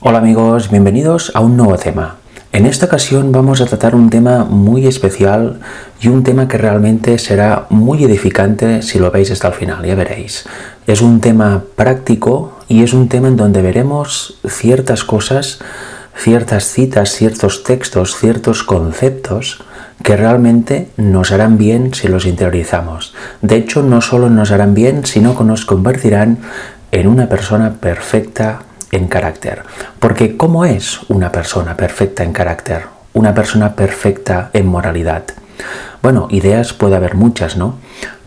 Hola amigos, bienvenidos a un nuevo tema. En esta ocasión vamos a tratar un tema muy especial y un tema que realmente será muy edificante si lo veis hasta el final, ya veréis. Es un tema práctico y es un tema en donde veremos ciertas cosas, ciertas citas, ciertos textos, ciertos conceptos que realmente nos harán bien si los interiorizamos. De hecho, no solo nos harán bien, sino que nos convertirán en una persona perfecta en carácter. Porque ¿cómo es una persona perfecta en carácter? Una persona perfecta en moralidad. Bueno, ideas puede haber muchas, ¿no?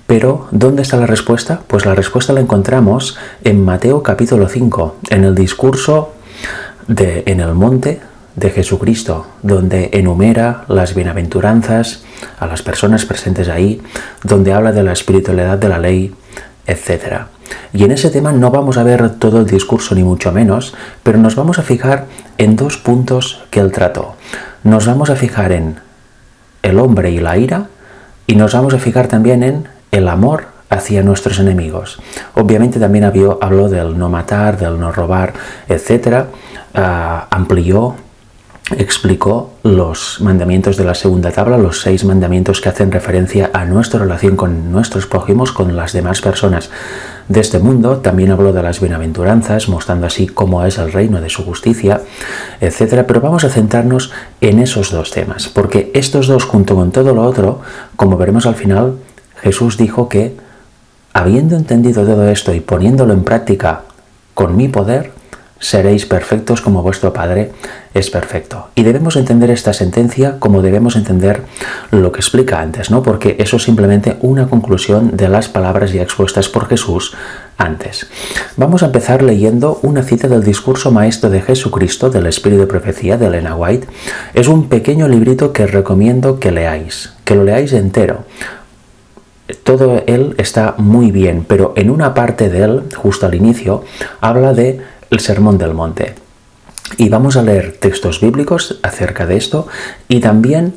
Pero, ¿dónde está la respuesta? Pues la respuesta la encontramos en Mateo capítulo 5, en el discurso en el monte de Jesucristo, donde enumera las bienaventuranzas a las personas presentes ahí, donde habla de la espiritualidad de la ley, etc. Y en ese tema no vamos a ver todo el discurso ni mucho menos, pero nos vamos a fijar en dos puntos que él trató. Nos vamos a fijar en el hombre y la ira y nos vamos a fijar también en el amor hacia nuestros enemigos. Obviamente también habló del no matar, del no robar, etc. Amplió, explicó los mandamientos de la segunda tabla, los 6 mandamientos que hacen referencia a nuestra relación con nuestros prójimos, con las demás personas de este mundo. También habló de las bienaventuranzas, mostrando así cómo es el reino de su justicia, etc. Pero vamos a centrarnos en esos dos temas, porque estos dos, junto con todo lo otro, como veremos al final, Jesús dijo que, habiendo entendido todo esto y poniéndolo en práctica con mi poder, seréis perfectos como vuestro Padre es perfecto. Y debemos entender esta sentencia como debemos entender lo que explica antes, ¿no? Porque eso es simplemente una conclusión de las palabras ya expuestas por Jesús antes. Vamos a empezar leyendo una cita del discurso maestro de Jesucristo, del Espíritu de Profecía, de Ellen White. Es un pequeño librito que recomiendo que leáis, que lo leáis entero. Todo él está muy bien, pero en una parte de él, justo al inicio, habla de el Sermón del Monte. Y vamos a leer textos bíblicos acerca de esto y también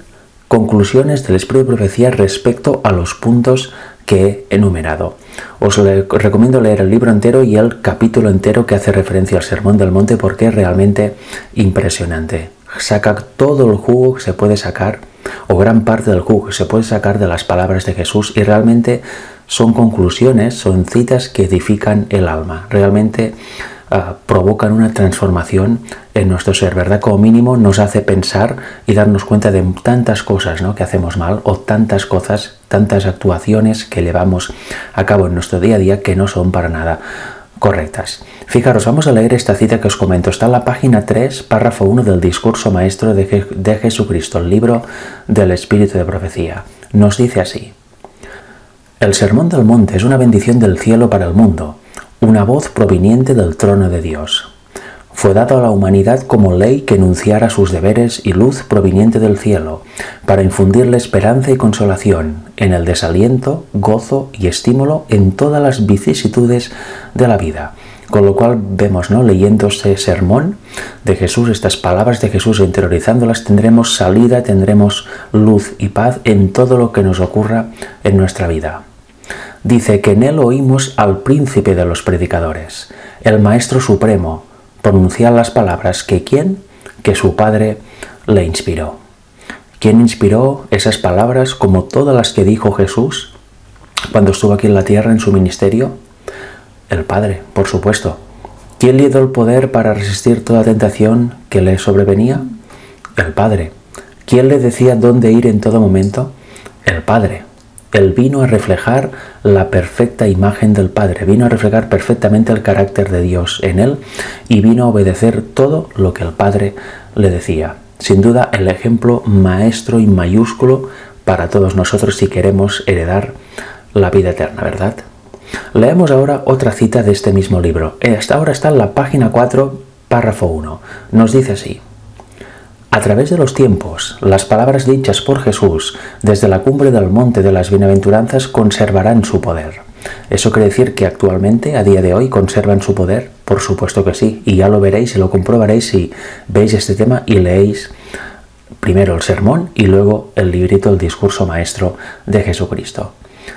conclusiones del Espíritu de Profecía respecto a los puntos que he enumerado. Os recomiendo leer el libro entero y el capítulo entero que hace referencia al Sermón del Monte porque es realmente impresionante. Saca todo el jugo que se puede sacar, o gran parte del jugo que se puede sacar de las palabras de Jesús, y realmente son conclusiones, son citas que edifican el alma. Realmente provocan una transformación en nuestro ser, ¿verdad? Como mínimo nos hace pensar y darnos cuenta de tantas cosas, ¿no?, que hacemos mal, o tantas cosas, tantas actuaciones que llevamos a cabo en nuestro día a día que no son para nada correctas. Fijaros, vamos a leer esta cita que os comento. Está en la página 3, párrafo 1 del discurso maestro de Jesucristo, el libro del Espíritu de Profecía. Nos dice así: el Sermón del Monte es una bendición del cielo para el mundo, una voz proveniente del trono de Dios. Fue dado a la humanidad como ley que enunciara sus deberes y luz proveniente del cielo, para infundirle esperanza y consolación en el desaliento, gozo y estímulo en todas las vicisitudes de la vida. Con lo cual vemos, ¿no?, leyendo este sermón de Jesús, estas palabras de Jesús, interiorizándolas, tendremos salida, tendremos luz y paz en todo lo que nos ocurra en nuestra vida. Dice que en él oímos al príncipe de los predicadores, el Maestro Supremo, pronunciar las palabras que ¿quién? Que su Padre le inspiró. ¿Quién inspiró esas palabras como todas las que dijo Jesús cuando estuvo aquí en la tierra en su ministerio? El Padre, por supuesto. ¿Quién le dio el poder para resistir toda tentación que le sobrevenía? El Padre. ¿Quién le decía dónde ir en todo momento? El Padre. Él vino a reflejar la perfecta imagen del Padre, vino a reflejar perfectamente el carácter de Dios en él y vino a obedecer todo lo que el Padre le decía. Sin duda, el ejemplo maestro y mayúsculo para todos nosotros si queremos heredar la vida eterna, ¿verdad? Leemos ahora otra cita de este mismo libro. Hasta ahora está en la página 4, párrafo 1. Nos dice así: a través de los tiempos, las palabras dichas por Jesús desde la cumbre del monte de las bienaventuranzas conservarán su poder. ¿Eso quiere decir que actualmente, a día de hoy, conservan su poder? Por supuesto que sí, y ya lo veréis y lo comprobaréis si veis este tema y leéis primero el sermón y luego el librito, el discurso maestro de Jesucristo.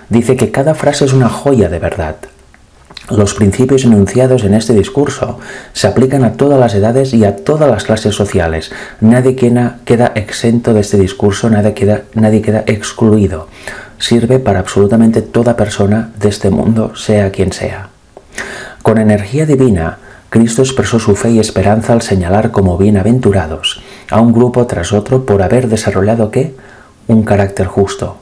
Dice que cada frase es una joya de verdad. Los principios enunciados en este discurso se aplican a todas las edades y a todas las clases sociales. Nadie queda exento de este discurso, nadie queda excluido. Sirve para absolutamente toda persona de este mundo, sea quien sea. Con energía divina, Cristo expresó su fe y esperanza al señalar como bienaventurados a un grupo tras otro por haber desarrollado ¿qué? Un carácter justo.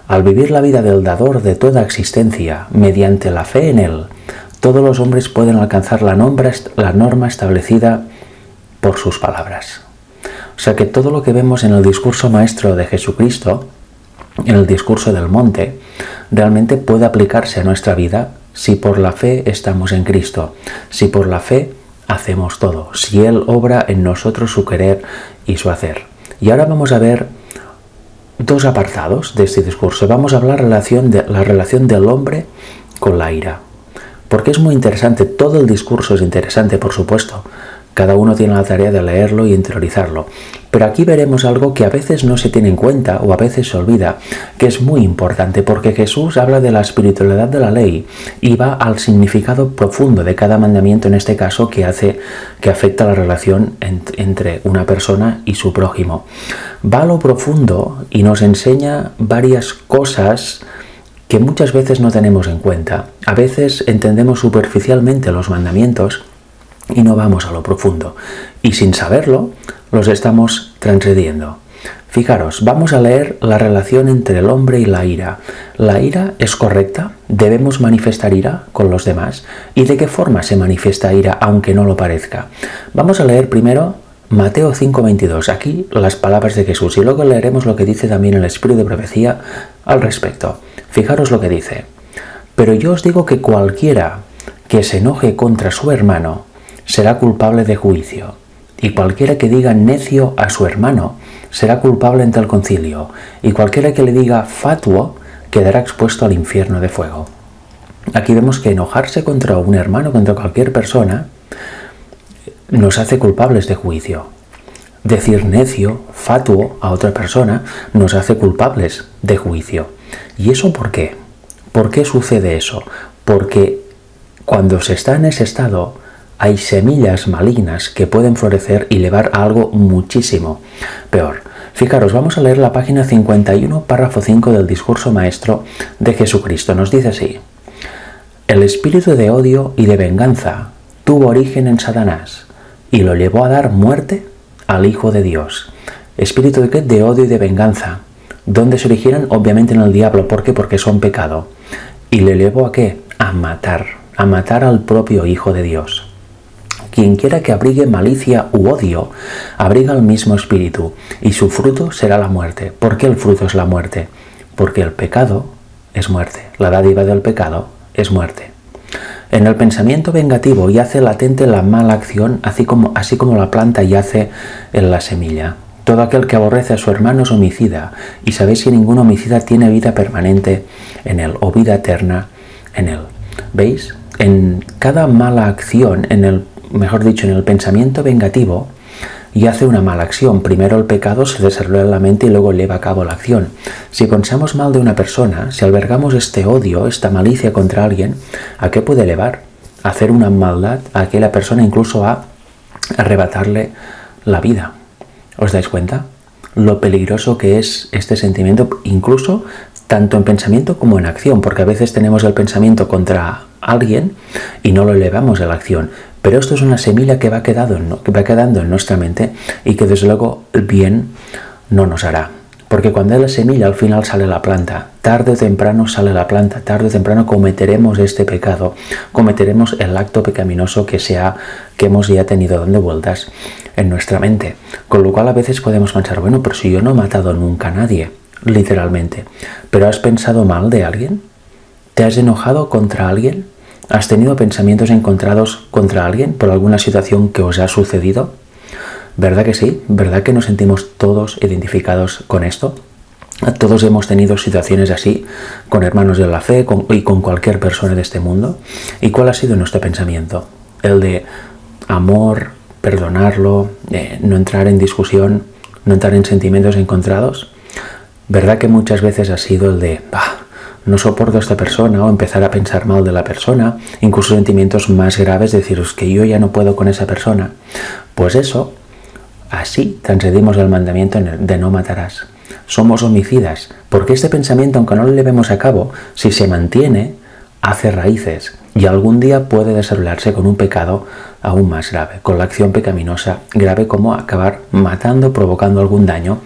Al vivir la vida del dador de toda existencia, mediante la fe en él, todos los hombres pueden alcanzar la norma establecida por sus palabras. O sea que todo lo que vemos en el discurso maestro de Jesucristo, en el discurso del monte, realmente puede aplicarse a nuestra vida si por la fe estamos en Cristo, si por la fe hacemos todo, si Él obra en nosotros su querer y su hacer. Y ahora vamos a ver dos apartados de este discurso. Vamos a hablar de la relación del hombre con la ira, porque es muy interesante. Todo el discurso es interesante, por supuesto. Cada uno tiene la tarea de leerlo y interiorizarlo. Pero aquí veremos algo que a veces no se tiene en cuenta o a veces se olvida, que es muy importante, porque Jesús habla de la espiritualidad de la ley y va al significado profundo de cada mandamiento, en este caso, que afecta la relación entre una persona y su prójimo. Va a lo profundo y nos enseña varias cosas que muchas veces no tenemos en cuenta. A veces entendemos superficialmente los mandamientos y no vamos a lo profundo. Y sin saberlo, los estamos transgrediendo. Fijaros, vamos a leer la relación entre el hombre y la ira. ¿La ira es correcta? ¿Debemos manifestar ira con los demás? ¿Y de qué forma se manifiesta ira, aunque no lo parezca? Vamos a leer primero Mateo 5:22. Aquí las palabras de Jesús. Y luego leeremos lo que dice también el Espíritu de Profecía al respecto. Fijaros lo que dice. Pero yo os digo que cualquiera que se enoje contra su hermano será culpable de juicio, y cualquiera que diga necio a su hermano será culpable ante el concilio, y cualquiera que le diga fatuo quedará expuesto al infierno de fuego. Aquí vemos que enojarse contra un hermano, contra cualquier persona, nos hace culpables de juicio. Decir necio, fatuo a otra persona nos hace culpables de juicio. ¿Y eso por qué? ¿Por qué sucede eso? Porque cuando se está en ese estado, hay semillas malignas que pueden florecer y llevar a algo muchísimo peor. Fijaros, vamos a leer la página 51, párrafo 5 del discurso maestro de Jesucristo. Nos dice así: el espíritu de odio y de venganza tuvo origen en Satanás y lo llevó a dar muerte al Hijo de Dios. ¿Espíritu de qué? De odio y de venganza. ¿Dónde se originan? Obviamente en el diablo. ¿Por qué? Porque son pecado. ¿Y le llevó a qué? A matar al propio Hijo de Dios. Quien quiera que abrigue malicia u odio, abriga el mismo espíritu, y su fruto será la muerte. ¿Por qué el fruto es la muerte? Porque el pecado es muerte. La dádiva del pecado es muerte. En el pensamiento vengativo yace latente la mala acción, así como la planta yace en la semilla. Todo aquel que aborrece a su hermano es homicida, y sabéis que ningún homicida tiene vida permanente en él, o vida eterna en él. ¿Veis? En cada mala acción, en el pensamiento vengativo, yace una mala acción. Primero el pecado se desarrolla en la mente y luego lleva a cabo la acción. Si pensamos mal de una persona, si albergamos este odio, esta malicia contra alguien, ¿a qué puede llevar? A hacer una maldad a aquella persona, incluso a arrebatarle la vida. ¿Os dais cuenta? Lo peligroso que es este sentimiento, incluso tanto en pensamiento como en acción, porque a veces tenemos el pensamiento contra alguien y no lo elevamos a la acción. Pero esto es una semilla que va quedando en nuestra mente y que desde luego el bien no nos hará. Porque cuando es la semilla, al final sale la planta. Tarde o temprano sale la planta. Tarde o temprano cometeremos este pecado. Cometeremos el acto pecaminoso que hemos ya tenido dando vueltas en nuestra mente. Con lo cual a veces podemos pensar, bueno, pero si yo no he matado nunca a nadie, literalmente. ¿Pero has pensado mal de alguien? ¿Te has enojado contra alguien? ¿Has tenido pensamientos encontrados contra alguien por alguna situación que os ha sucedido? ¿Verdad que sí? ¿Verdad que nos sentimos todos identificados con esto? Todos hemos tenido situaciones así con hermanos de la fe y con cualquier persona de este mundo. ¿Y cuál ha sido nuestro pensamiento? El de amor, perdonarlo, no entrar en discusión, no entrar en sentimientos encontrados. ¿Verdad que muchas veces ha sido el de no soporto a esta persona, o empezar a pensar mal de la persona, incluso sentimientos más graves, decir, es que yo ya no puedo con esa persona. Pues eso, así transgredimos el mandamiento de no matarás. Somos homicidas, porque este pensamiento, aunque no lo llevemos a cabo, si se mantiene, hace raíces y algún día puede desarrollarse con un pecado aún más grave, con la acción pecaminosa grave como acabar matando, provocando algún daño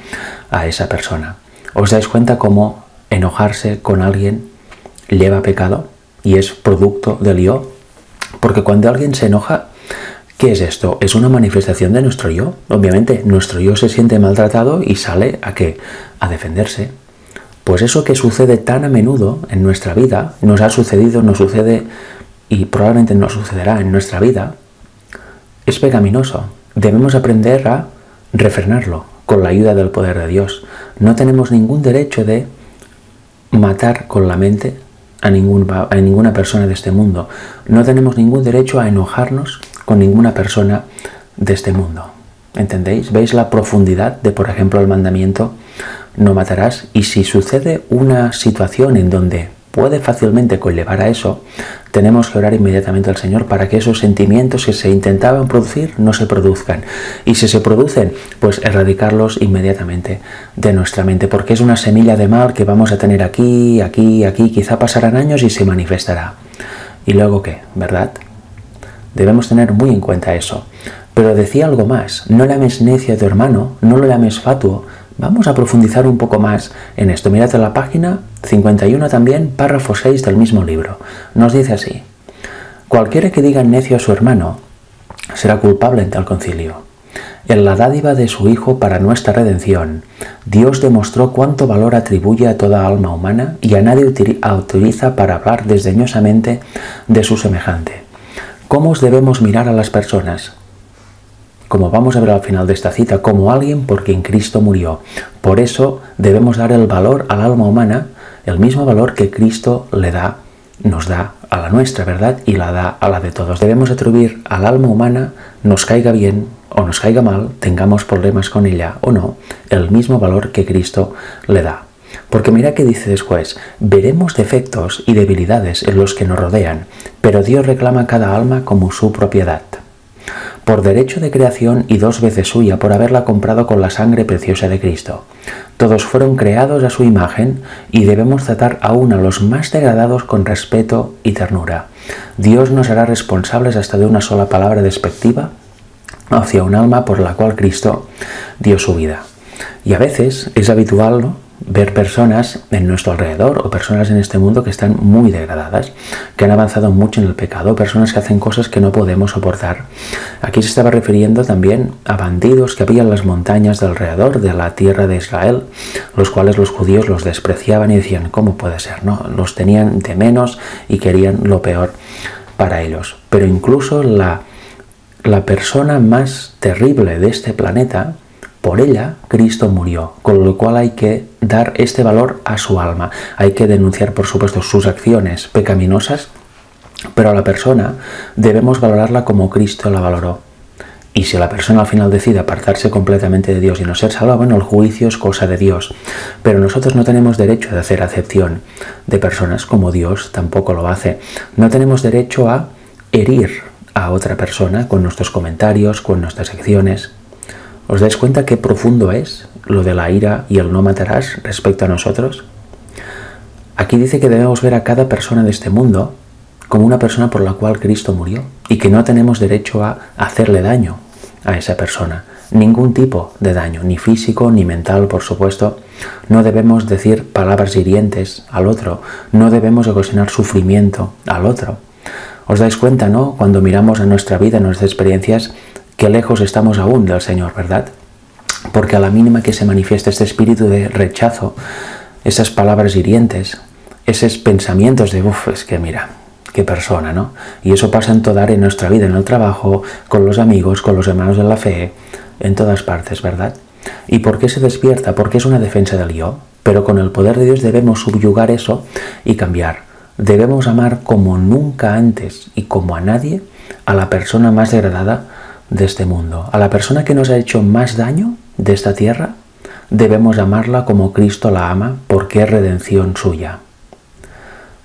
a esa persona. ¿Os dais cuenta cómo enojarse con alguien lleva pecado y es producto del yo? Porque cuando alguien se enoja, ¿qué es esto? Es una manifestación de nuestro yo. Obviamente, nuestro yo se siente maltratado y sale ¿a qué? A defenderse. Pues eso que sucede tan a menudo en nuestra vida, nos ha sucedido, nos sucede y probablemente nos sucederá en nuestra vida, es pecaminoso. Debemos aprender a refrenarlo con la ayuda del poder de Dios. No tenemos ningún derecho de matar con la mente a ninguna persona de este mundo. No tenemos ningún derecho a enojarnos con ninguna persona de este mundo. ¿Entendéis? ¿Veis la profundidad de, por ejemplo, el mandamiento no matarás? Y si sucede una situación en donde puede fácilmente conllevar a eso, tenemos que orar inmediatamente al Señor para que esos sentimientos que se intentaban producir no se produzcan. Y si se producen, pues erradicarlos inmediatamente de nuestra mente, porque es una semilla de mal que vamos a tener aquí, aquí, aquí, quizá pasarán años y se manifestará. ¿Y luego qué? ¿Verdad? Debemos tener muy en cuenta eso. Pero decía algo más, no llames necio a tu hermano, no lo llames fatuo. Vamos a profundizar un poco más en esto. Mirad en la página 51 también, párrafo 6 del mismo libro. Nos dice así: cualquiera que diga necio a su hermano será culpable ante el concilio. En la dádiva de su Hijo para nuestra redención, Dios demostró cuánto valor atribuye a toda alma humana y a nadie autoriza para hablar desdeñosamente de su semejante. ¿Cómo os debemos mirar a las personas? Como vamos a ver al final de esta cita, como alguien por quien Cristo murió. Por eso debemos dar el valor al alma humana, el mismo valor que Cristo nos da a la nuestra, ¿verdad? Y la da a la de todos. Debemos atribuir al alma humana, nos caiga bien o nos caiga mal, tengamos problemas con ella o no, el mismo valor que Cristo le da. Porque mira que dice después, veremos defectos y debilidades en los que nos rodean, pero Dios reclama cada alma como su propiedad. Por derecho de creación y 2 veces suya, por haberla comprado con la sangre preciosa de Cristo. Todos fueron creados a su imagen y debemos tratar aún a los más degradados con respeto y ternura. Dios nos hará responsables hasta de una sola palabra despectiva hacia un alma por la cual Cristo dio su vida. Y a veces es habitual, ¿no?, ver personas en nuestro alrededor o personas en este mundo que están muy degradadas, que han avanzado mucho en el pecado, personas que hacen cosas que no podemos soportar. Aquí se estaba refiriendo también a bandidos que había en las montañas de alrededor de la tierra de Israel, los cuales los judíos los despreciaban y decían, ¿cómo puede ser?, ¿no? Los tenían de menos y querían lo peor para ellos. Pero incluso la persona más terrible de este planeta, por ella Cristo murió, con lo cual hay que dar este valor a su alma. Hay que denunciar, por supuesto, sus acciones pecaminosas, pero a la persona debemos valorarla como Cristo la valoró. Y si la persona al final decide apartarse completamente de Dios y no ser salva, bueno, el juicio es cosa de Dios. Pero nosotros no tenemos derecho de hacer acepción de personas, como Dios tampoco lo hace. No tenemos derecho a herir a otra persona con nuestros comentarios, con nuestras acciones. ¿Os dais cuenta qué profundo es lo de la ira y el no matarás respecto a nosotros? Aquí dice que debemos ver a cada persona de este mundo como una persona por la cual Cristo murió y que no tenemos derecho a hacerle daño a esa persona. Ningún tipo de daño, ni físico ni mental, por supuesto. No debemos decir palabras hirientes al otro, no debemos ocasionar sufrimiento al otro. ¿Os dais cuenta, no?, cuando miramos a nuestra vida, a nuestras experiencias, qué lejos estamos aún del Señor, ¿verdad? Porque a la mínima que se manifiesta este espíritu de rechazo, esas palabras hirientes, esos pensamientos de, es que mira, qué persona, ¿no? Y eso pasa en toda área de nuestra vida, en el trabajo, con los amigos, con los hermanos de la fe, en todas partes, ¿verdad? ¿Y por qué se despierta? Porque es una defensa del yo, pero con el poder de Dios debemos subyugar eso y cambiar. Debemos amar como nunca antes y como a nadie a la persona más degradada de este mundo. A la persona que nos ha hecho más daño de esta tierra, debemos amarla como Cristo la ama, porque es redención suya.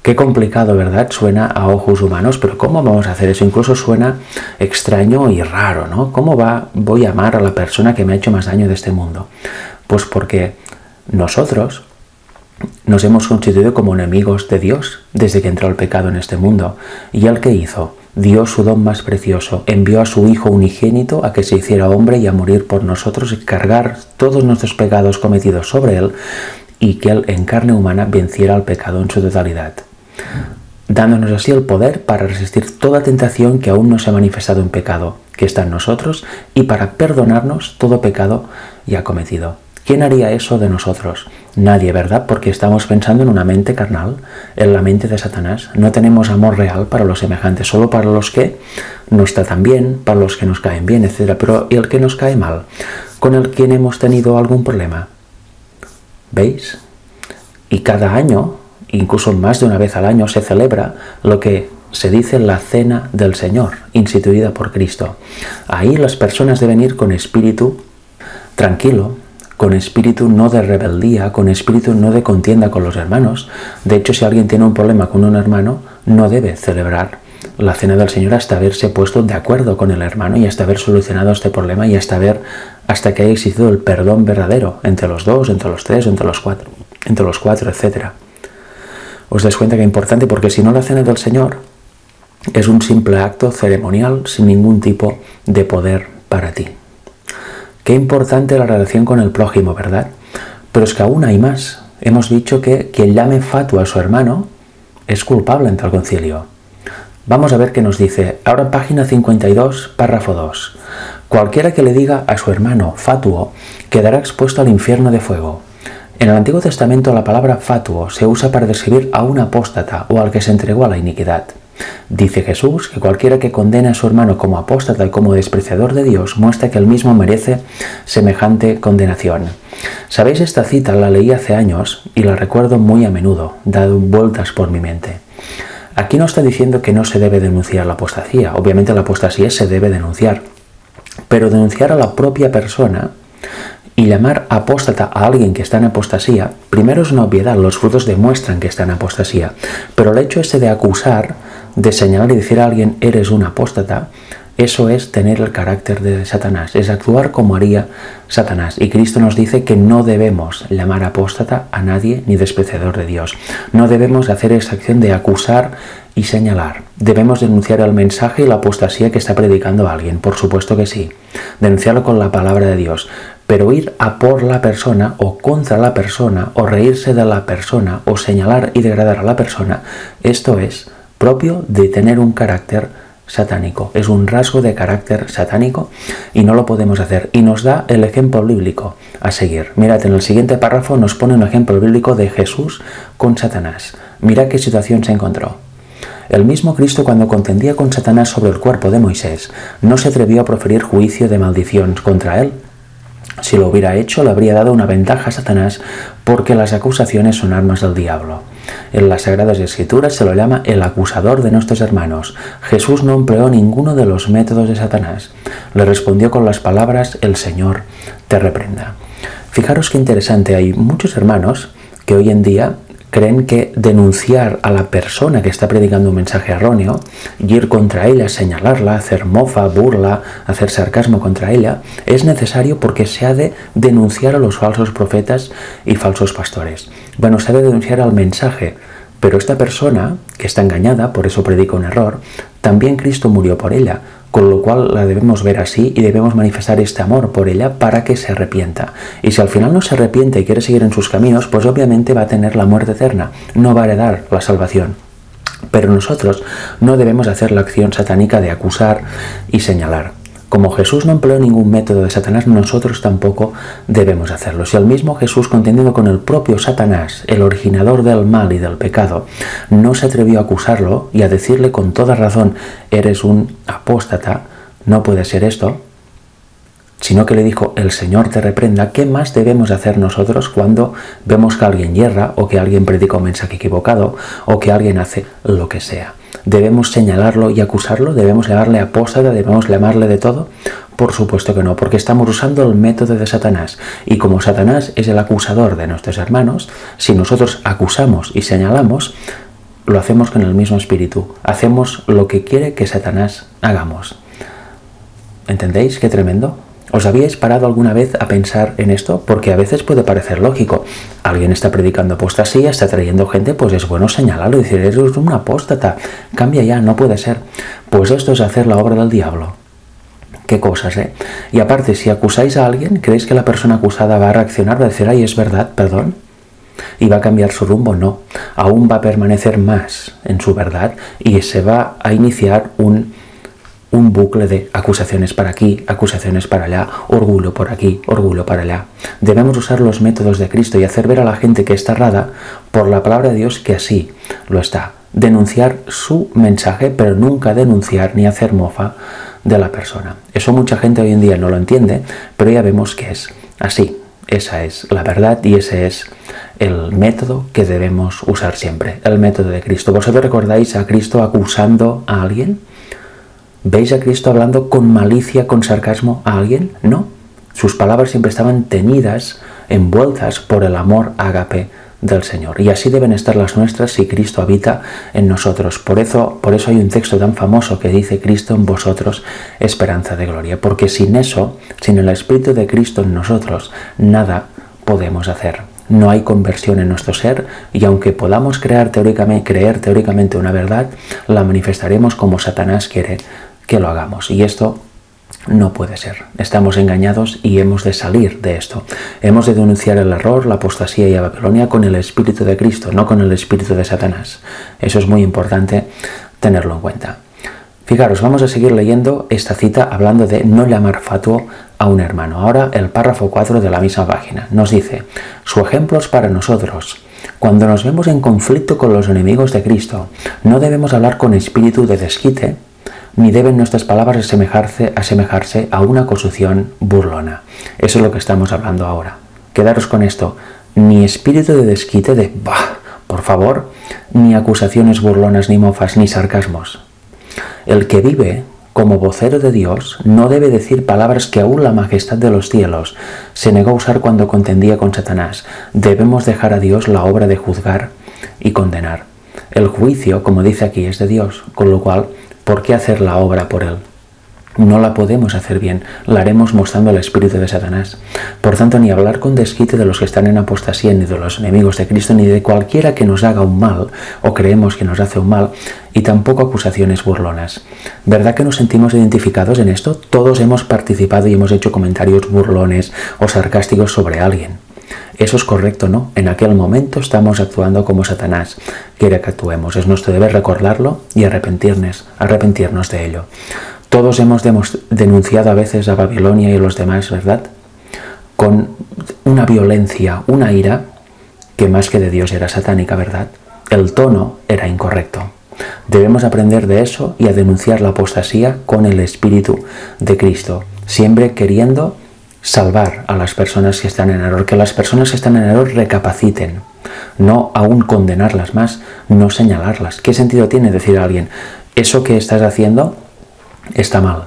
Qué complicado, ¿verdad? Suena a ojos humanos, pero ¿cómo vamos a hacer eso? Incluso suena extraño y raro, ¿no? ¿Cómo voy a amar a la persona que me ha hecho más daño de este mundo? Pues porque nosotros nos hemos constituido como enemigos de Dios desde que entró el pecado en este mundo. ¿Y él qué hizo? Dio su don más precioso, envió a su Hijo unigénito a que se hiciera hombre y a morir por nosotros y cargar todos nuestros pecados cometidos sobre él, y que él en carne humana venciera al pecado en su totalidad, dándonos así el poder para resistir toda tentación que aún no se ha manifestado en pecado, que está en nosotros, y para perdonarnos todo pecado ya cometido. ¿Quién haría eso de nosotros? Nadie, ¿verdad? Porque estamos pensando en una mente carnal, en la mente de Satanás. No tenemos amor real para los semejantes, solo para los que nos tratan bien, para los que nos caen bien, etc. Pero ¿y el que nos cae mal? ¿Con el quien hemos tenido algún problema? ¿Veis? Y cada año, incluso más de una vez al año, se celebra lo que se dice la Cena del Señor, instituida por Cristo. Ahí las personas deben ir con espíritu tranquilo, con espíritu no de rebeldía, con espíritu no de contienda con los hermanos. De hecho, si alguien tiene un problema con un hermano, no debe celebrar la Cena del Señor hasta haberse puesto de acuerdo con el hermano y hasta haber solucionado este problema y hasta que haya existido el perdón verdadero entre los dos, entre los tres, entre los cuatro, etc. Os dais cuenta que es importante, porque si no, la Cena del Señor es un simple acto ceremonial sin ningún tipo de poder para ti. Qué importante la relación con el prójimo, ¿verdad? Pero es que aún hay más. Hemos dicho que quien llame fatuo a su hermano es culpable ante el concilio. Vamos a ver qué nos dice. Ahora página 52, párrafo 2. Cualquiera que le diga a su hermano fatuo quedará expuesto al infierno de fuego. En el Antiguo Testamento la palabra fatuo se usa para describir a un apóstata o al que se entregó a la iniquidad. Dice Jesús que cualquiera que condene a su hermano como apóstata y como despreciador de Dios muestra que él mismo merece semejante condenación. ¿Sabéis? Esta cita la leí hace años y la recuerdo muy a menudo, dado vueltas por mi mente. Aquí no está diciendo que no se debe denunciar la apostasía. Obviamente la apostasía se debe denunciar, pero denunciar a la propia persona y llamar apóstata a alguien que está en apostasía, primero es una obviedad, los frutos demuestran que está en apostasía, pero el hecho ese de acusar, de señalar y decir a alguien eres un apóstata, eso es tener el carácter de Satanás, es actuar como haría Satanás. Y Cristo nos dice que no debemos llamar apóstata a nadie ni despreciador de Dios. No debemos hacer esa acción de acusar y señalar. Debemos denunciar el mensaje y la apostasía que está predicando a alguien, por supuesto que sí. Denunciarlo con la palabra de Dios. Pero ir a por la persona o contra la persona o reírse de la persona o señalar y degradar a la persona, esto es propio de tener un carácter satánico. Es un rasgo de carácter satánico y no lo podemos hacer. Y nos da el ejemplo bíblico a seguir. Mirad, en el siguiente párrafo nos pone un ejemplo bíblico de Jesús con Satanás. Mirad qué situación se encontró. El mismo Cristo, cuando contendía con Satanás sobre el cuerpo de Moisés, no se atrevió a proferir juicio de maldición contra él. Si lo hubiera hecho, le habría dado una ventaja a Satanás, porque las acusaciones son armas del diablo. En las Sagradas Escrituras se lo llama el acusador de nuestros hermanos. Jesús no empleó ninguno de los métodos de Satanás. Le respondió con las palabras: el Señor te reprenda. Fijaros qué interesante, hay muchos hermanos que hoy en día creen que denunciar a la persona que está predicando un mensaje erróneo y ir contra ella, señalarla, hacer mofa, burla, hacer sarcasmo contra ella, es necesario porque se ha de denunciar a los falsos profetas y falsos pastores. Bueno, se ha de denunciar al mensaje, pero esta persona que está engañada, por eso predica un error, también Cristo murió por ella, con lo cual la debemos ver así y debemos manifestar este amor por ella para que se arrepienta. Y si al final no se arrepiente y quiere seguir en sus caminos, pues obviamente va a tener la muerte eterna, no va a heredar la salvación. Pero nosotros no debemos hacer la acción satánica de acusar y señalar. Como Jesús no empleó ningún método de Satanás, nosotros tampoco debemos hacerlo. Si el mismo Jesús, contendiendo con el propio Satanás, el originador del mal y del pecado, no se atrevió a acusarlo y a decirle con toda razón: eres un apóstata, no puede ser esto, sino que le dijo: el Señor te reprenda, ¿qué más debemos hacer nosotros cuando vemos que alguien yerra o que alguien predica un mensaje equivocado o que alguien hace lo que sea? ¿Debemos señalarlo y acusarlo? ¿Debemos llamarle apóstata? ¿Debemos llamarle de todo? Por supuesto que no, porque estamos usando el método de Satanás. Y como Satanás es el acusador de nuestros hermanos, si nosotros acusamos y señalamos, lo hacemos con el mismo espíritu. Hacemos lo que quiere que Satanás hagamos. ¿Entendéis qué tremendo? ¿Os habíais parado alguna vez a pensar en esto? Porque a veces puede parecer lógico. Alguien está predicando apostasía, está trayendo gente, pues es bueno señalarlo y decir, eres un apóstata, cambia ya, no puede ser. Pues esto es hacer la obra del diablo. Qué cosas, ¿eh? Y aparte, si acusáis a alguien, ¿creéis que la persona acusada va a reaccionar? ¿Va a decir, ay, es verdad, perdón? ¿Y va a cambiar su rumbo? No. Aún va a permanecer más en su verdad y se va a iniciar un bucle de acusaciones para aquí, acusaciones para allá, orgullo por aquí, orgullo para allá. Debemos usar los métodos de Cristo y hacer ver a la gente que está errada por la palabra de Dios que así lo está. Denunciar su mensaje, pero nunca denunciar ni hacer mofa de la persona. Eso mucha gente hoy en día no lo entiende, pero ya vemos que es así. Esa es la verdad y ese es el método que debemos usar siempre, el método de Cristo. ¿Vosotros recordáis a Cristo acusando a alguien? ¿Veis a Cristo hablando con malicia, con sarcasmo a alguien? No. Sus palabras siempre estaban teñidas, envueltas por el amor ágape del Señor. Y así deben estar las nuestras si Cristo habita en nosotros. Por eso hay un texto tan famoso que dice, Cristo en vosotros, esperanza de gloria. Porque sin eso, sin el Espíritu de Cristo en nosotros, nada podemos hacer. No hay conversión en nuestro ser y aunque podamos creer teóricamente una verdad, la manifestaremos como Satanás quiere que lo hagamos. Y esto no puede ser. Estamos engañados y hemos de salir de esto. Hemos de denunciar el error, la apostasía y la Babilonia con el Espíritu de Cristo, no con el Espíritu de Satanás. Eso es muy importante tenerlo en cuenta. Fijaros, vamos a seguir leyendo esta cita hablando de no llamar fatuo a un hermano. Ahora el párrafo 4 de la misma página nos dice, su ejemplo es para nosotros. Cuando nos vemos en conflicto con los enemigos de Cristo, no debemos hablar con espíritu de desquite, ni deben nuestras palabras asemejarse a una acusación burlona. Eso es lo que estamos hablando ahora. Quedaros con esto, ni espíritu de desquite de, bah, por favor, ni acusaciones burlonas, ni mofas, ni sarcasmos. El que vive como vocero de Dios no debe decir palabras que aún la majestad de los cielos se negó a usar cuando contendía con Satanás. Debemos dejar a Dios la obra de juzgar y condenar. El juicio, como dice aquí, es de Dios, con lo cual, ¿por qué hacer la obra por Él? No la podemos hacer bien, la haremos mostrando el espíritu de Satanás. Por tanto, ni hablar con desquite de los que están en apostasía, ni de los enemigos de Cristo, ni de cualquiera que nos haga un mal, o creemos que nos hace un mal, y tampoco acusaciones burlonas. ¿Verdad que nos sentimos identificados en esto? Todos hemos participado y hemos hecho comentarios burlones o sarcásticos sobre alguien. Eso es correcto, ¿no? En aquel momento estamos actuando como Satanás quiere que actuemos. Es nuestro deber recordarlo y arrepentirnos de ello. Todos hemos denunciado a veces a Babilonia y a los demás, ¿verdad? Con una violencia, una ira, que más que de Dios era satánica, ¿verdad? El tono era incorrecto. Debemos aprender de eso y a denunciar la apostasía con el Espíritu de Cristo, siempre queriendo salvar a las personas que están en error, que las personas que están en error recapaciten, no aún condenarlas más, no señalarlas. ¿Qué sentido tiene decir a alguien, eso que estás haciendo está mal?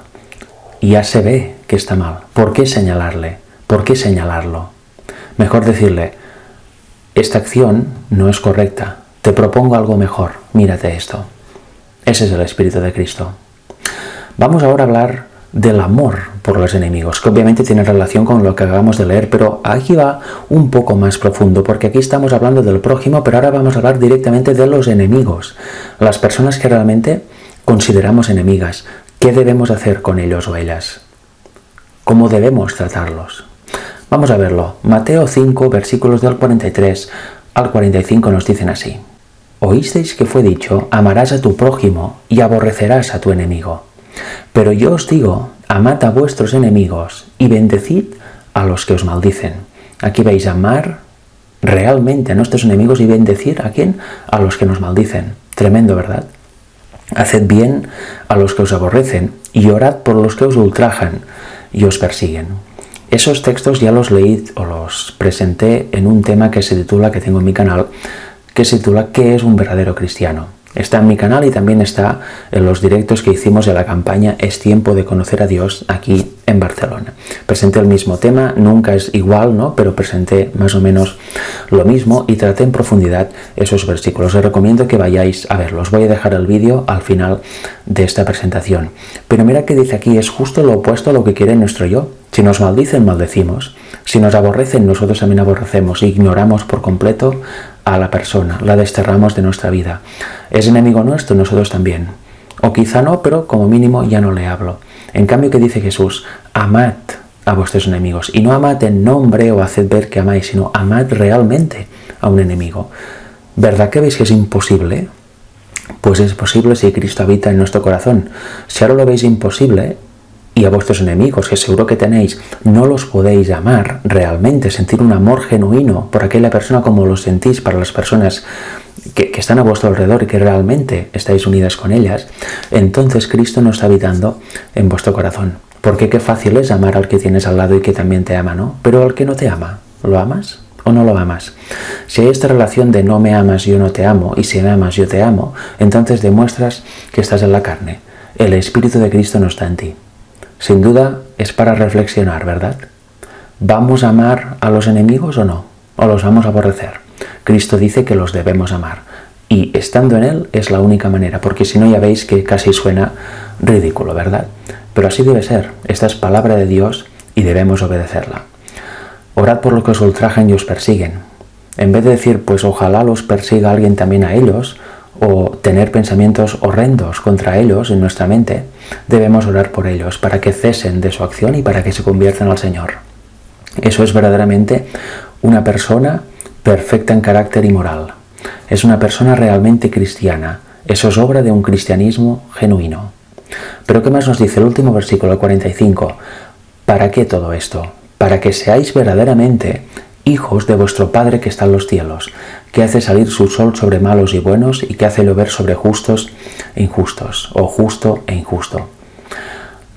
Ya se ve que está mal. ¿Por qué señalarle? ¿Por qué señalarlo? Mejor decirle, esta acción no es correcta, te propongo algo mejor, mírate esto. Ese es el Espíritu de Cristo. Vamos ahora a hablar del amor por los enemigos, que obviamente tiene relación con lo que acabamos de leer, pero aquí va un poco más profundo, porque aquí estamos hablando del prójimo, pero ahora vamos a hablar directamente de los enemigos, las personas que realmente consideramos enemigas. ¿Qué debemos hacer con ellos o ellas? ¿Cómo debemos tratarlos? Vamos a verlo. Mateo 5, versículos del 43 al 45 nos dicen así. Oísteis que fue dicho, amarás a tu prójimo y aborrecerás a tu enemigo. Pero yo os digo, amad a vuestros enemigos y bendecid a los que os maldicen. Aquí veis amar realmente a nuestros enemigos y bendecir ¿a quién? A los que nos maldicen. Tremendo, ¿verdad? Haced bien a los que os aborrecen y orad por los que os ultrajan y os persiguen. Esos textos ya los leí o los presenté en un tema que se titula, que tengo en mi canal, que se titula ¿Qué es un verdadero cristiano? Está en mi canal y también está en los directos que hicimos de la campaña Es tiempo de conocer a Dios aquí en Barcelona. Presenté el mismo tema, nunca es igual, ¿no? Pero presenté más o menos lo mismo y traté en profundidad esos versículos. Os recomiendo que vayáis a verlos. Voy a dejar el vídeo al final de esta presentación. Pero mira que dice aquí, es justo lo opuesto a lo que quiere nuestro yo. Si nos maldicen, maldecimos. Si nos aborrecen, nosotros también aborrecemos. Ignoramos por completo a la persona, la desterramos de nuestra vida. Es enemigo nuestro, nosotros también. O quizá no, pero como mínimo ya no le hablo. En cambio, ¿qué dice Jesús? Amad a vuestros enemigos. Y no amad en nombre o haced ver que amáis, sino amad realmente a un enemigo. ¿Verdad que veis que es imposible? Pues es posible si Cristo habita en nuestro corazón. Si ahora lo veis imposible, y a vuestros enemigos, que seguro que tenéis, no los podéis amar realmente, sentir un amor genuino por aquella persona como lo sentís para las personas que están a vuestro alrededor y que realmente estáis unidas con ellas, entonces Cristo no está habitando en vuestro corazón. Porque qué fácil es amar al que tienes al lado y que también te ama, ¿no? Pero al que no te ama, ¿lo amas o no lo amas? Si hay esta relación de no me amas, yo no te amo, y si me amas, yo te amo, entonces demuestras que estás en la carne. El Espíritu de Cristo no está en ti. Sin duda es para reflexionar, ¿verdad? ¿Vamos a amar a los enemigos o no? ¿O los vamos a aborrecer? Cristo dice que los debemos amar. Y estando en Él es la única manera, porque si no ya veis que casi suena ridículo, ¿verdad? Pero así debe ser. Esta es palabra de Dios y debemos obedecerla. Orad por lo que os ultrajan y os persiguen. En vez de decir, pues ojalá los persiga alguien también a ellos, o tener pensamientos horrendos contra ellos en nuestra mente, debemos orar por ellos para que cesen de su acción y para que se conviertan al Señor. Eso es verdaderamente una persona perfecta en carácter y moral. Es una persona realmente cristiana. Eso es obra de un cristianismo genuino. Pero ¿qué más nos dice el último versículo, 45? ¿Para qué todo esto? Para que seáis verdaderamente hijos de vuestro Padre que está en los cielos, que hace salir su sol sobre malos y buenos y que hace llover sobre justos e injustos, o justo e injusto.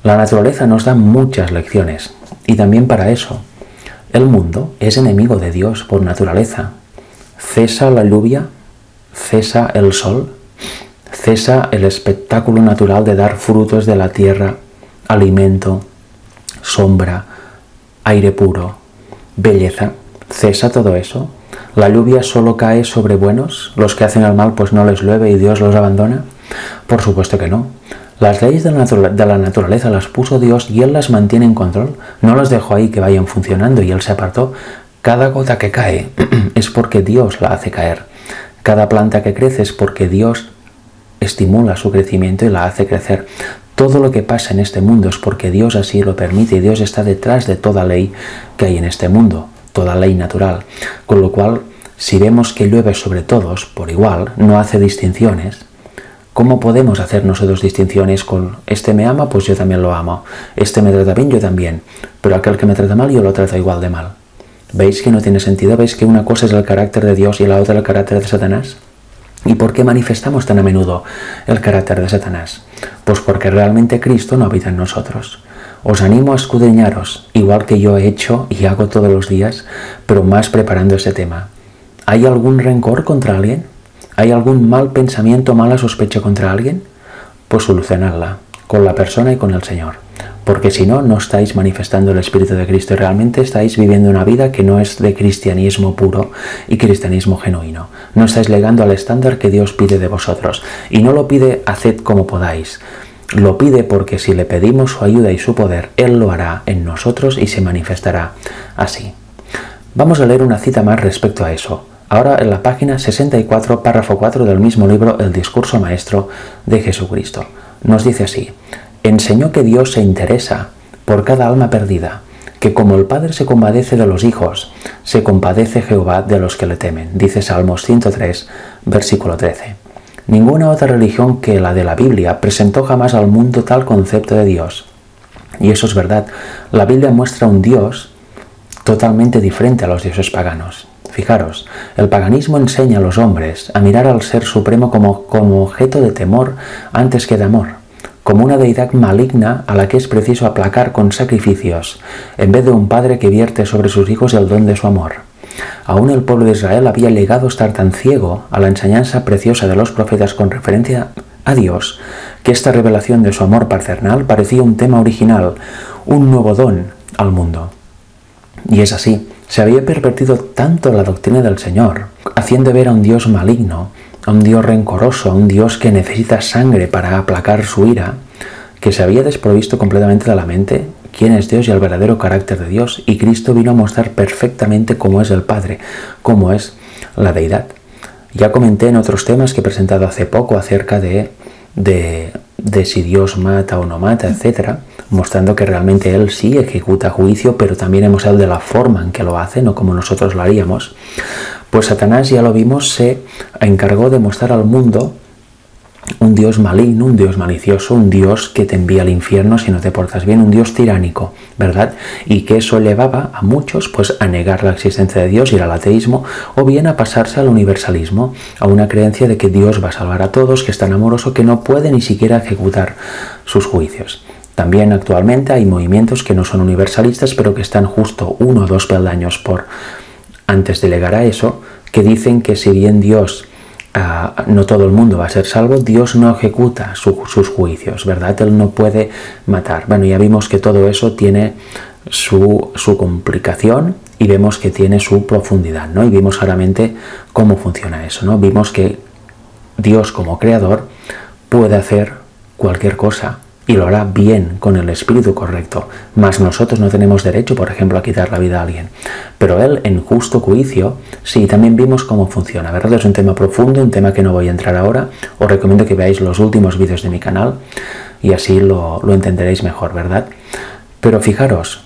La naturaleza nos da muchas lecciones, y también para eso. El mundo es enemigo de Dios por naturaleza. Cesa la lluvia, cesa el sol, cesa el espectáculo natural de dar frutos de la tierra, alimento, sombra, aire puro, belleza. ¿Cesa todo eso? ¿La lluvia solo cae sobre buenos? ¿Los que hacen el mal pues no les llueve y Dios los abandona? Por supuesto que no. Las leyes de la naturaleza las puso Dios y Él las mantiene en control. No las dejó ahí que vayan funcionando y Él se apartó. Cada gota que cae es porque Dios la hace caer. Cada planta que crece es porque Dios estimula su crecimiento y la hace crecer. Todo lo que pasa en este mundo es porque Dios así lo permite y Dios está detrás de toda ley que hay en este mundo. Toda ley natural, con lo cual, si vemos que llueve sobre todos por igual, no hace distinciones. ¿Cómo podemos hacer nosotros distinciones con este me ama, pues yo también lo amo, este me trata bien, yo también, pero aquel que me trata mal, yo lo trato igual de mal? ¿Veis que no tiene sentido? ¿Veis que una cosa es el carácter de Dios y la otra el carácter de Satanás? ¿Y por qué manifestamos tan a menudo el carácter de Satanás? Pues porque realmente Cristo no habita en nosotros. Os animo a escudriñaros, igual que yo he hecho y hago todos los días, pero más preparando ese tema. ¿Hay algún rencor contra alguien? ¿Hay algún mal pensamiento, mala sospecha contra alguien? Pues solucionadla, con la persona y con el Señor. Porque si no, no estáis manifestando el Espíritu de Cristo y realmente estáis viviendo una vida que no es de cristianismo puro y cristianismo genuino. No estáis llegando al estándar que Dios pide de vosotros. Y no lo pide haced como podáis. Lo pide porque si le pedimos su ayuda y su poder, Él lo hará en nosotros y se manifestará así. Vamos a leer una cita más respecto a eso. Ahora en la página 64, párrafo 4 del mismo libro, El discurso maestro de Jesucristo. Nos dice así: enseñó que Dios se interesa por cada alma perdida, que como el Padre se compadece de los hijos, se compadece Jehová de los que le temen. Dice Salmos 103, versículo 13. Ninguna otra religión que la de la Biblia presentó jamás al mundo tal concepto de Dios. Y eso es verdad. La Biblia muestra un Dios totalmente diferente a los dioses paganos. Fijaros, el paganismo enseña a los hombres a mirar al Ser Supremo como objeto de temor antes que de amor, como una deidad maligna a la que es preciso aplacar con sacrificios, en vez de un padre que vierte sobre sus hijos el don de su amor. Aún el pueblo de Israel había llegado a estar tan ciego a la enseñanza preciosa de los profetas con referencia a Dios, que esta revelación de su amor paternal parecía un tema original, un nuevo don al mundo. Y es así, se había pervertido tanto la doctrina del Señor, haciendo ver a un Dios maligno, a un Dios rencoroso, a un Dios que necesita sangre para aplacar su ira, que se había desprovisto completamente de la mente quién es Dios y el verdadero carácter de Dios, y Cristo vino a mostrar perfectamente cómo es el Padre, cómo es la deidad. Ya comenté en otros temas que he presentado hace poco acerca de si Dios mata o no mata, etc., mostrando que realmente Él sí ejecuta juicio, pero también hemos hablado de la forma en que lo hace, no como nosotros lo haríamos. Pues Satanás, ya lo vimos, se encargó de mostrar al mundo un Dios maligno, un Dios malicioso, un Dios que te envía al infierno si no te portas bien, un Dios tiránico, ¿verdad? Y que eso llevaba a muchos pues a negar la existencia de Dios, ir al ateísmo, o bien a pasarse al universalismo, a una creencia de que Dios va a salvar a todos, que es tan amoroso que no puede ni siquiera ejecutar sus juicios. También actualmente hay movimientos que no son universalistas, pero que están justo 1 o 2 peldaños por antes de llegar a eso, que dicen que si bien Dios no todo el mundo va a ser salvo, Dios no ejecuta sus juicios, ¿verdad? Él no puede matar. Bueno, ya vimos que todo eso tiene su complicación y vemos que tiene su profundidad, ¿no? Y vimos claramente cómo funciona eso, ¿no? Vimos que Dios como creador puede hacer cualquier cosa y lo hará bien, con el espíritu correcto, mas nosotros no tenemos derecho, por ejemplo, a quitar la vida a alguien. Pero Él, en justo juicio, sí, también vimos cómo funciona, ¿verdad? Es un tema profundo, un tema que no voy a entrar ahora. Os recomiendo que veáis los últimos vídeos de mi canal y así lo entenderéis mejor, ¿verdad? Pero fijaros,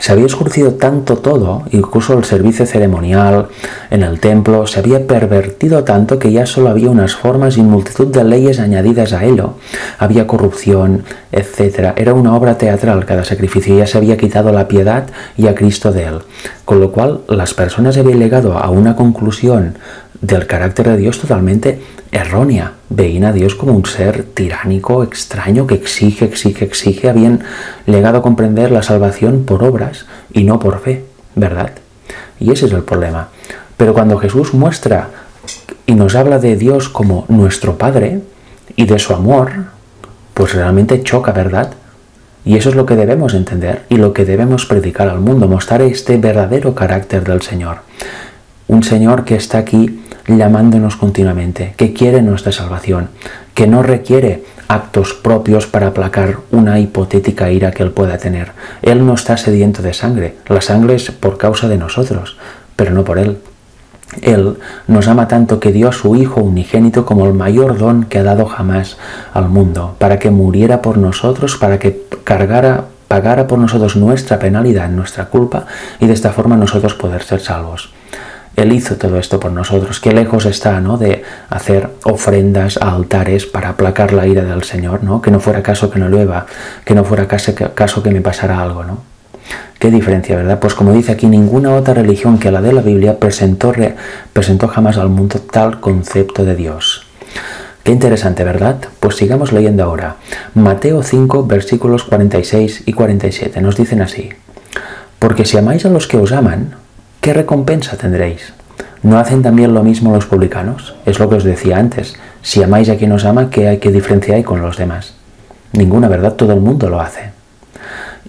se había escurcido tanto todo, incluso el servicio ceremonial en el templo, se había pervertido tanto que ya solo había unas formas y multitud de leyes añadidas a ello. Había corrupción, etc. Era una obra teatral cada sacrificio, ya se había quitado la piedad y a Cristo de él. Con lo cual, las personas habían llegado a una conclusión del carácter de Dios totalmente errónea. Veían a Dios como un ser tiránico, extraño, que exige. Habían llegado a comprender la salvación por obras y no por fe, ¿verdad? Y ese es el problema. Pero cuando Jesús muestra y nos habla de Dios como nuestro Padre y de su amor, pues realmente choca, ¿verdad? Y eso es lo que debemos entender y lo que debemos predicar al mundo, mostrar este verdadero carácter del Señor. Un Señor que está aquí llamándonos continuamente, que quiere nuestra salvación, que no requiere actos propios para aplacar una hipotética ira que Él pueda tener. Él no está sediento de sangre, la sangre es por causa de nosotros, pero no por Él. Él nos ama tanto que dio a su Hijo unigénito como el mayor don que ha dado jamás al mundo, para que muriera por nosotros, para que pagara por nosotros nuestra penalidad, nuestra culpa, y de esta forma nosotros poder ser salvos. Él hizo todo esto por nosotros. Qué lejos está, ¿no?, de hacer ofrendas a altares para aplacar la ira del Señor, ¿no? Que no fuera caso que no llueva, que no fuera caso que me pasara algo, ¿no? Qué diferencia, ¿verdad? Pues como dice aquí, ninguna otra religión que la de la Biblia presentó jamás al mundo tal concepto de Dios. Qué interesante, ¿verdad? Pues sigamos leyendo ahora. Mateo 5, versículos 46 y 47 nos dicen así: porque si amáis a los que os aman, ¿qué recompensa tendréis? ¿No hacen también lo mismo los publicanos? Es lo que os decía antes. Si amáis a quien os ama, ¿qué diferencia hay con los demás? Ninguna, ¿verdad? Todo el mundo lo hace.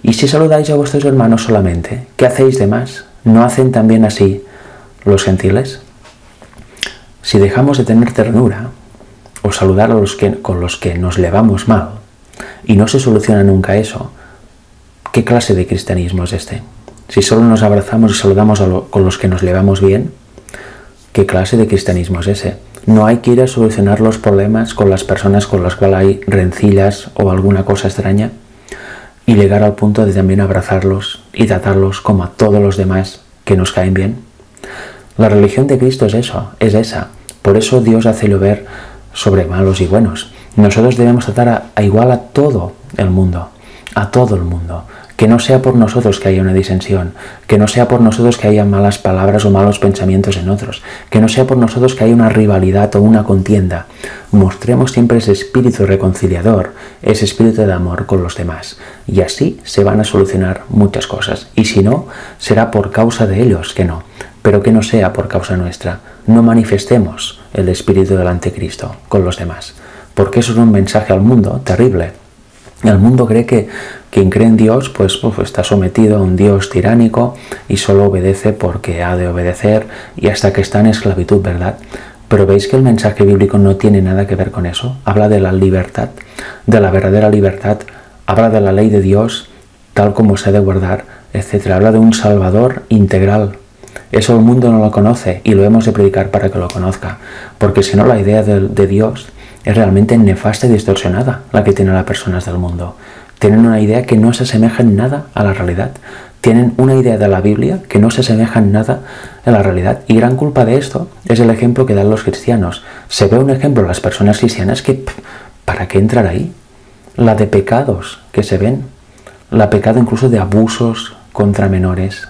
Y si saludáis a vuestros hermanos solamente, ¿qué hacéis de más? ¿No hacen también así los gentiles? Si dejamos de tener ternura o saludar a con los que nos llevamos mal y no se soluciona nunca eso, ¿qué clase de cristianismo es este? Si solo nos abrazamos y saludamos con los que nos llevamos bien, ¿qué clase de cristianismo es ese? No hay que ir a solucionar los problemas con las personas con las cuales hay rencillas o alguna cosa extraña y llegar al punto de también abrazarlos y tratarlos como a todos los demás que nos caen bien. La religión de Cristo es eso, es esa. Por eso Dios hace llover sobre malos y buenos. Nosotros debemos tratar igual a todo el mundo, a todo el mundo. Que no sea por nosotros que haya una disensión, que no sea por nosotros que haya malas palabras o malos pensamientos en otros, que no sea por nosotros que haya una rivalidad o una contienda. Mostremos siempre ese espíritu reconciliador, ese espíritu de amor con los demás, y así se van a solucionar muchas cosas. Y si no, será por causa de ellos que no. pero que no sea por causa nuestra. No manifestemos el espíritu del anticristo con los demás, porque eso es un mensaje al mundo terrible. El mundo cree que quien cree en Dios pues está sometido a un Dios tiránico y solo obedece porque ha de obedecer y hasta que está en esclavitud, ¿verdad? Pero veis que el mensaje bíblico no tiene nada que ver con eso. Habla de la libertad, de la verdadera libertad, habla de la ley de Dios tal como se ha de guardar, etc. Habla de un Salvador integral. Eso el mundo no lo conoce y lo hemos de predicar para que lo conozca, porque si no la idea de Dios es realmente nefasta y distorsionada la que tienen las personas del mundo. Tienen una idea que no se asemeja en nada a la realidad. Tienen una idea de la Biblia que no se asemeja en nada a la realidad. Y gran culpa de esto es el ejemplo que dan los cristianos. Se ve un ejemplo en las personas cristianas que, ¿para qué entrar ahí? La de pecados que se ven. La pecado incluso de abusos contra menores.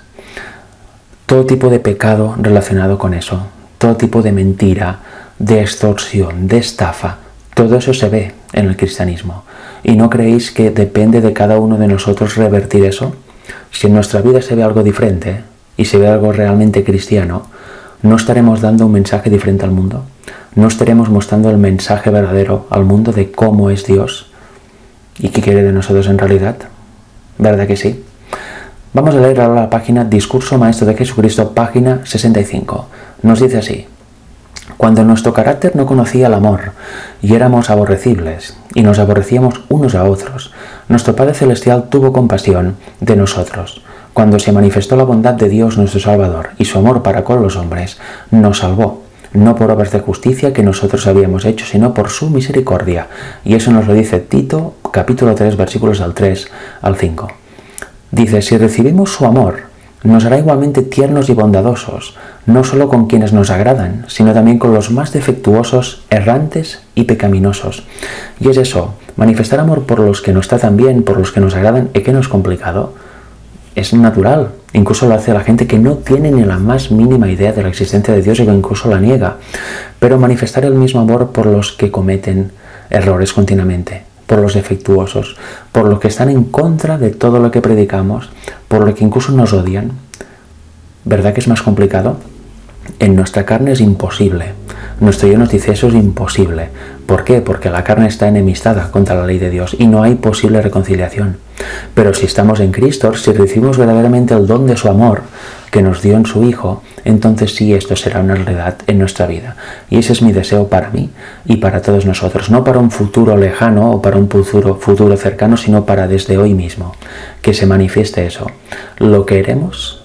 Todo tipo de pecado relacionado con eso. Todo tipo de mentira, de extorsión, de estafa. Todo eso se ve en el cristianismo. ¿Y no creéis que depende de cada uno de nosotros revertir eso? Si en nuestra vida se ve algo diferente y se ve algo realmente cristiano, ¿no estaremos dando un mensaje diferente al mundo? ¿No estaremos mostrando el mensaje verdadero al mundo de cómo es Dios y qué quiere de nosotros en realidad? ¿Verdad que sí? Vamos a leer ahora la página Discurso Maestro de Jesucristo, página 65. Nos dice así: cuando nuestro carácter no conocía el amor y éramos aborrecibles y nos aborrecíamos unos a otros, nuestro Padre Celestial tuvo compasión de nosotros. Cuando se manifestó la bondad de Dios nuestro Salvador y su amor para con los hombres, nos salvó, no por obras de justicia que nosotros habíamos hecho, sino por su misericordia. Y eso nos lo dice Tito, capítulo 3, versículos del 3 al 5. Dice: si recibimos su amor, nos hará igualmente tiernos y bondadosos, no solo con quienes nos agradan, sino también con los más defectuosos, errantes y pecaminosos. Y es eso, manifestar amor por los que nos tratan bien, por los que nos agradan, ¿y qué no es complicado? Es natural. Incluso lo hace la gente que no tiene ni la más mínima idea de la existencia de Dios y que incluso la niega. Pero manifestar el mismo amor por los que cometen errores continuamente, por los defectuosos, por los que están en contra de todo lo que predicamos, por los que incluso nos odian. ¿Verdad que es más complicado? En nuestra carne es imposible. Nuestro yo nos dice eso es imposible. ¿Por qué? Porque la carne está enemistada contra la ley de Dios y no hay posible reconciliación. Pero si estamos en Cristo, si recibimos verdaderamente el don de su amor que nos dio en su Hijo, entonces sí, esto será una realidad en nuestra vida. Y ese es mi deseo para mí y para todos nosotros. No para un futuro lejano o para un futuro cercano, sino para desde hoy mismo. Que se manifieste eso. Lo queremos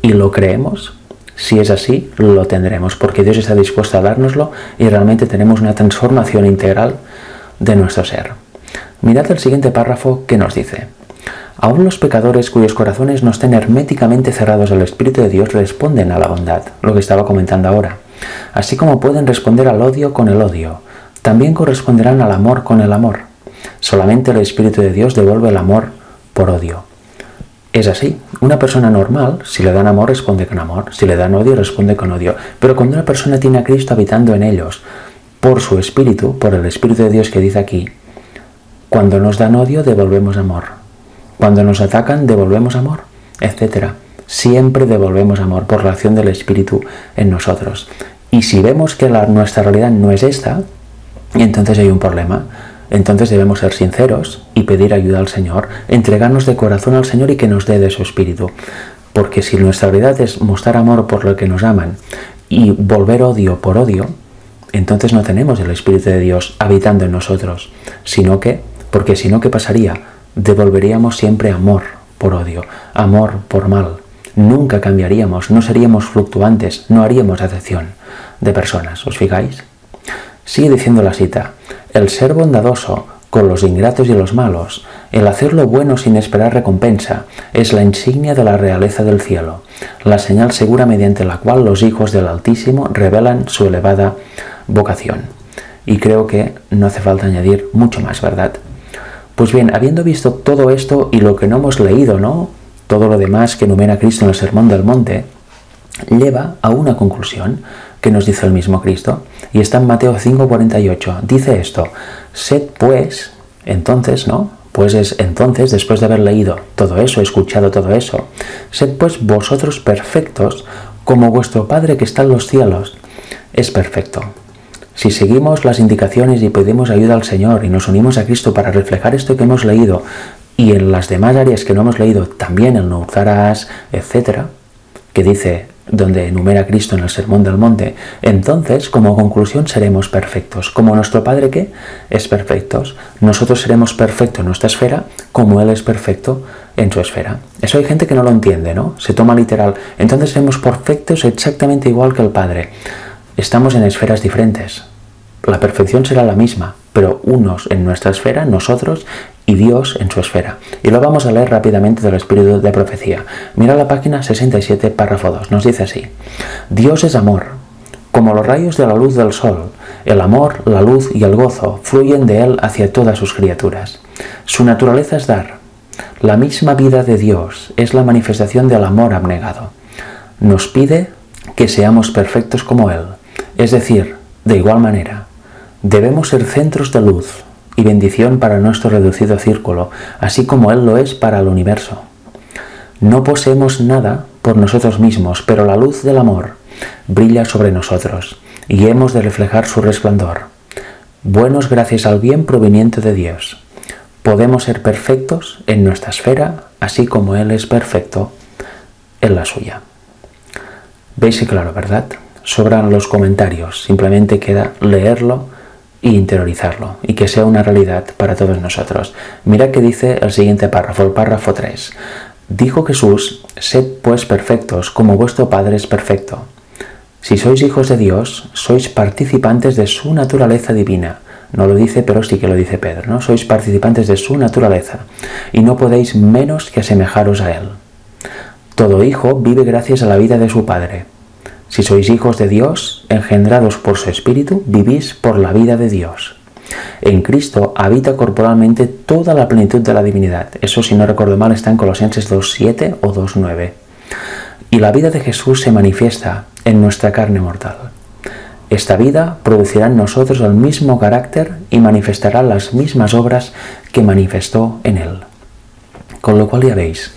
y lo creemos. Si es así, lo tendremos, porque Dios está dispuesto a dárnoslo y realmente tenemos una transformación integral de nuestro ser. Mirad el siguiente párrafo que nos dice: aún los pecadores cuyos corazones no estén herméticamente cerrados al Espíritu de Dios responden a la bondad, lo que estaba comentando ahora. Así como pueden responder al odio con el odio, también corresponderán al amor con el amor. Solamente el Espíritu de Dios devuelve el amor por odio. Es así. Una persona normal, si le dan amor, responde con amor. Si le dan odio, responde con odio. Pero cuando una persona tiene a Cristo habitando en ellos, por su Espíritu, por el Espíritu de Dios que dice aquí, cuando nos dan odio, devolvemos amor. Cuando nos atacan, devolvemos amor, etc. Siempre devolvemos amor por la acción del Espíritu en nosotros. Y si vemos que nuestra realidad no es esta, entonces hay un problema. Entonces debemos ser sinceros y pedir ayuda al Señor, entregarnos de corazón al Señor y que nos dé de su Espíritu. Porque si nuestra realidad es mostrar amor por lo que nos aman y volver odio por odio, entonces no tenemos el Espíritu de Dios habitando en nosotros. Porque si no, ¿qué pasaría? Devolveríamos siempre amor por odio, amor por mal. Nunca cambiaríamos, no seríamos fluctuantes, no haríamos acepción de personas. ¿Os fijáis? Sigue diciendo la cita: el ser bondadoso con los ingratos y los malos, el hacer lo bueno sin esperar recompensa, es la insignia de la realeza del cielo, la señal segura mediante la cual los hijos del Altísimo revelan su elevada vocación. Y creo que no hace falta añadir mucho más, ¿verdad? Pues bien, habiendo visto todo esto y lo que no hemos leído, ¿no? Todo lo demás que enumera Cristo en el Sermón del Monte, lleva a una conclusión que nos dice el mismo Cristo, y está en Mateo 5:48. Dice esto: sed pues, entonces, ¿no? Pues es entonces, después de haber leído todo eso, escuchado todo eso, sed pues vosotros perfectos, como vuestro Padre que está en los cielos es perfecto. Si seguimos las indicaciones y pedimos ayuda al Señor y nos unimos a Cristo para reflejar esto que hemos leído, y en las demás áreas que no hemos leído, también el no usarás, etc., que dice, donde enumera Cristo en el Sermón del Monte, entonces, como conclusión, seremos perfectos. Como nuestro Padre, ¿qué? Es perfecto. Nosotros seremos perfectos en nuestra esfera, como Él es perfecto en su esfera. Eso hay gente que no lo entiende, ¿no? Se toma literal. Entonces seremos perfectos exactamente igual que el Padre. Estamos en esferas diferentes. La perfección será la misma, pero unos en nuestra esfera, nosotros, y Dios en su esfera. Y lo vamos a leer rápidamente del Espíritu de Profecía. Mira la página 67, párrafo 2. Nos dice así: Dios es amor. Como los rayos de la luz del sol, el amor, la luz y el gozo fluyen de Él hacia todas sus criaturas. Su naturaleza es dar. La misma vida de Dios es la manifestación del amor abnegado. Nos pide que seamos perfectos como Él. Es decir, de igual manera, debemos ser centros de luz y bendición para nuestro reducido círculo, así como Él lo es para el universo. No poseemos nada por nosotros mismos, pero la luz del amor brilla sobre nosotros y hemos de reflejar su resplandor. Buenos gracias al bien proveniente de Dios. Podemos ser perfectos en nuestra esfera, así como Él es perfecto en la suya. ¿Veis y claro, verdad? Sobran los comentarios, simplemente queda leerlo e interiorizarlo, y que sea una realidad para todos nosotros. Mira que dice el siguiente párrafo, el párrafo 3. Dijo Jesús: sed pues perfectos, como vuestro Padre es perfecto. Si sois hijos de Dios, sois participantes de su naturaleza divina. No lo dice, pero sí que lo dice Pedro, ¿no? Sois participantes de su naturaleza, y no podéis menos que asemejaros a Él. Todo hijo vive gracias a la vida de su Padre. Si sois hijos de Dios, engendrados por su Espíritu, vivís por la vida de Dios. En Cristo habita corporalmente toda la plenitud de la divinidad. Eso, si no recuerdo mal, está en Colosenses 2.7 o 2.9. Y la vida de Jesús se manifiesta en nuestra carne mortal. Esta vida producirá en nosotros el mismo carácter y manifestará las mismas obras que manifestó en Él. Con lo cual ya veis,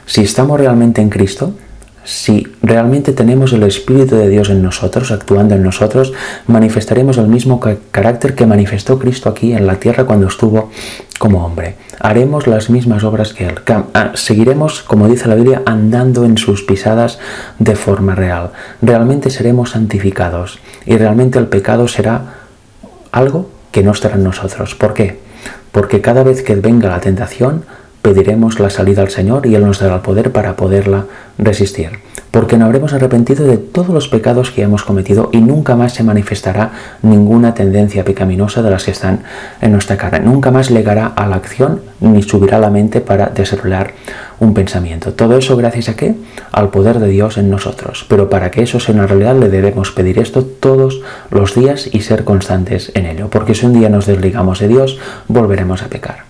si estamos realmente en Cristo, si realmente tenemos el Espíritu de Dios en nosotros, actuando en nosotros, manifestaremos el mismo carácter que manifestó Cristo aquí en la tierra cuando estuvo como hombre. Haremos las mismas obras que Él. Seguiremos, como dice la Biblia, andando en sus pisadas de forma real. Realmente seremos santificados y realmente el pecado será algo que no estará en nosotros. ¿Por qué? Porque cada vez que venga la tentación, pediremos la salida al Señor y Él nos dará el poder para poderla resistir. Porque nos habremos arrepentido de todos los pecados que hemos cometido y nunca más se manifestará ninguna tendencia pecaminosa de las que están en nuestra carne. Nunca más llegará a la acción ni subirá a la mente para desarrollar un pensamiento. Todo eso gracias a ¿qué? Al poder de Dios en nosotros. Pero para que eso sea una realidad le debemos pedir esto todos los días y ser constantes en ello. Porque si un día nos desligamos de Dios, volveremos a pecar.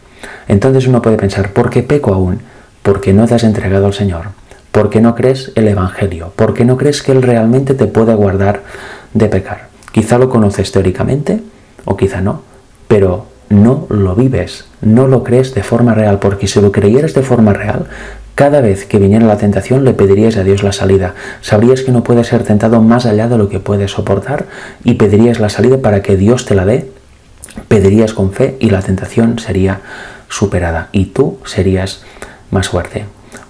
Entonces uno puede pensar, ¿por qué peco aún? Porque no te has entregado al Señor. Porque no crees el Evangelio. Porque no crees que Él realmente te puede guardar de pecar. Quizá lo conoces teóricamente o quizá no, pero no lo vives, no lo crees de forma real. Porque si lo creyeras de forma real, cada vez que viniera la tentación le pedirías a Dios la salida. Sabrías que no puedes ser tentado más allá de lo que puedes soportar y pedirías la salida para que Dios te la dé. Pedirías con fe y la tentación sería superada y tú serías más fuerte.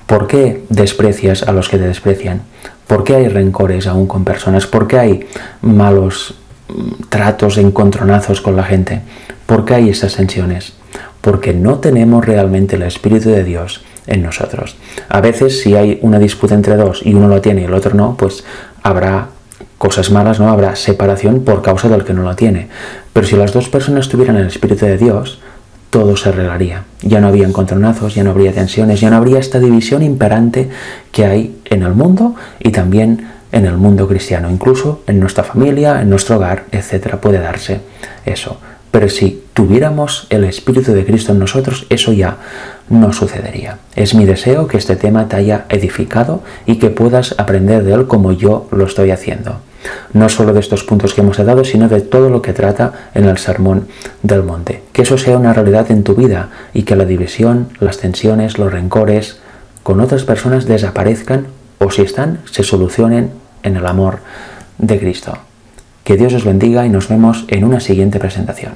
¿Por qué desprecias a los que te desprecian? ¿Por qué hay rencores aún con personas? ¿Por qué hay malos tratos, encontronazos con la gente? ¿Por qué hay esas tensiones? Porque no tenemos realmente el Espíritu de Dios en nosotros. A veces si hay una disputa entre dos y uno lo tiene y el otro no, pues habrá cosas malas, no habrá separación por causa del que no lo tiene. Pero si las dos personas tuvieran el Espíritu de Dios, todo se arreglaría. Ya no habría encontronazos, ya no habría tensiones, ya no habría esta división imperante que hay en el mundo y también en el mundo cristiano. Incluso en nuestra familia, en nuestro hogar, etcétera, puede darse eso. Pero si tuviéramos el Espíritu de Cristo en nosotros, eso ya no sucedería. Es mi deseo que este tema te haya edificado y que puedas aprender de él como yo lo estoy haciendo. No solo de estos puntos que hemos dado, sino de todo lo que trata en el Sermón del Monte. Que eso sea una realidad en tu vida y que la división, las tensiones, los rencores con otras personas desaparezcan o si están, se solucionen en el amor de Cristo. Que Dios os bendiga y nos vemos en una siguiente presentación.